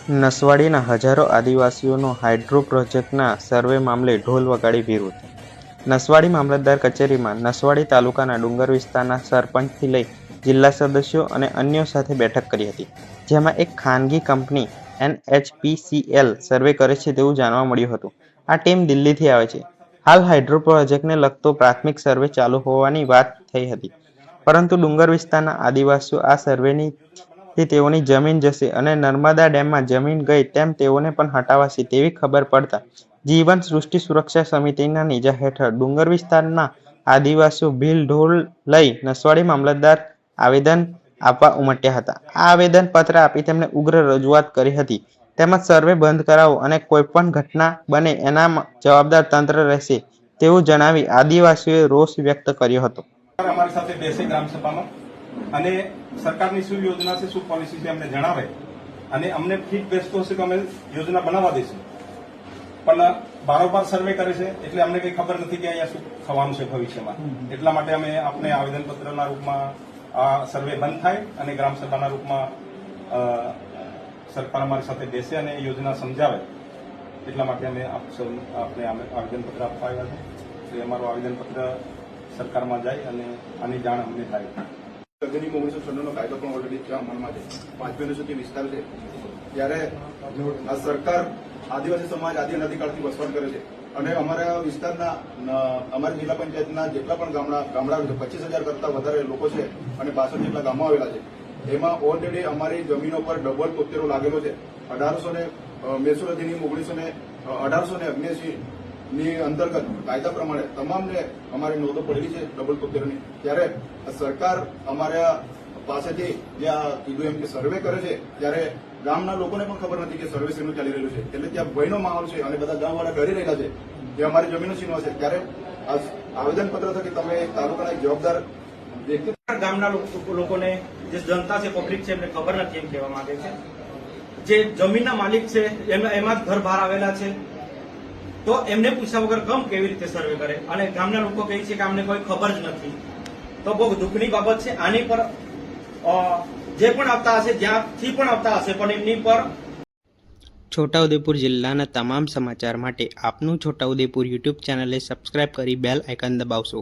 નસવાડીના હજારો આદિવાસીઓનો હાઇડ્રો પ્રોજેક્ટના સર્વે મામલે ઢોલ વગાડી વિરોધ. નસવાડી મામલતદાર કચેરીમાં નસવાડી તાલુકાના ડુંગર વિસ્તારના સરપંચથી લઈ જિલ્લા સદસ્યો અને અન્યો સાથે બેઠક કરી હતી, જેમાં એક ખાનગી કંપની NHPCL સર્વે કરે છે તેવું જાણવા મળ્યું હતું. આ ટીમ દિલ્હીથી આવે છે. હાલ હાઇડ્રો પ્રોજેક્ટને લગતો પ્રાથમિક સર્વે ચાલુ હોવાની વાત થઈ હતી, પરંતુ ડુંગર વિસ્તારના આદિવાસીઓ આ સર્વેની થી તેઓની જમીન જશે અને નર્મદા ડેમમાં જમીન ગઈ તેમ તેઓને પણ હટાવાશે તેવી ખબર પડતા જીવન સૃષ્ટિ સુરક્ષા સમિતિના નેજા હેઠળ ડુંગર વિસ્તારના આદિવાસીઓ ભીલ ઢોલ લઈ નસવાડી મામલતદાર આવેદન આપવા ઉમટ્યા હતા. આ આવેદન પત્ર આપી તેમણે ઉગ્ર રજૂઆત કરી હતી, તેમજ સર્વે બંધ કરાવો અને કોઈપણ ઘટના બને એના જવાબદાર તંત્ર રહેશે તેવું જણાવી આદિવાસીઓએ રોષ વ્યક્ત કર્યો હતો. અમારી સાથે બેસે ગ્રામસભામાં અને સરકારની શું યોજના છે, શું પોલિસી છે અમને જણાવે અને અમને ફીટ બેસતો હશે તો અમે યોજના બનાવવા દઈશું. પણ બારોબાર સર્વે કરે છે એટલે અમને કઈ ખબર નથી કે અહીંયા શું થવાનું છે ભવિષ્યમાં. એટલા માટે અમે આપને આવેદનપત્રના રૂપમાં આ સર્વે બંધ થાય અને ગ્રામસભાના રૂપમાં સરકાર અમારી સાથે બેસે અને યોજના સમજાવે એટલા માટે અમે આપને આવેદનપત્ર આપવા આવ્યા છે. અમારું આવેદનપત્ર સરકારમાં જાય અને આની જાણ અમને થાય. અધિનિયમ 1996 કાયદો પણ ઓલરેડી અમલમાં છે. 5 સુધી વિસ્તાર છે. ત્યારે આ સરકાર આદિવાસી સમાજ આદિ અનાદિકાળથી વસવાટ કરે છે અને અમારા વિસ્તારના અમારી જિલ્લા પંચાયતના જેટલા પણ ગામડા 25,000 કરતા વધારે લોકો છે અને 62 જેટલા ગામો આવેલા છે. એમાં ઓલરેડી અમારી જમીનો પર ડબલ તોતેરો લાગેલો છે. 1800 મહેસૂલ અધિનિયમ 1879 ની અંતર્ગત કાયદા પ્રમાણે તમામને અમારી નોંધો પડેલી છે ડબલ તોતેરની. ત્યારે સરકાર અમારા પાસેથી જે આ કીધું એમ કે સર્વે કરે છે ત્યારે ગામના લોકોને પણ ખબર નથી કે સર્વે શેનું ચાલી રહ્યું છે. એટલે ત્યાં ભયનો માહોલ છે અને બધા ગામવાળા ડરી રહેલા છે કે અમારી જમીનો છીનવા છે. ત્યારે આ આવેદનપત્ર થકી તમે તાલુકાના જવાબદાર વ્યક્તિ ગામના લોકોને જે જનતા છે, પબ્લિક છે, એમને ખબર નથી એમ કહેવા માંગે છે. જે જમીનના માલિક છે એમાં જ ઘર બહાર આવેલા છે, તો એમને પૂછ્યા વગર કેવી રીતે સર્વે કરે અને ગામના લોકો કહે છે કે અમને કોઈ ખબર જ નથી. તો બહુ દુઃખની બાબત છે. આની પર જે પણ આવતા હશે, જ્યાંથી પણ આવતા હશે, પણ એમની પર. છોટાઉદેપુર જિલ્લાના તમામ સમાચાર માટે આપનું છોટાઉદેપુર યુટ્યુબ ચેનલને સબસ્ક્રાઇબ કરી બેલ આઇકન દબાવશો.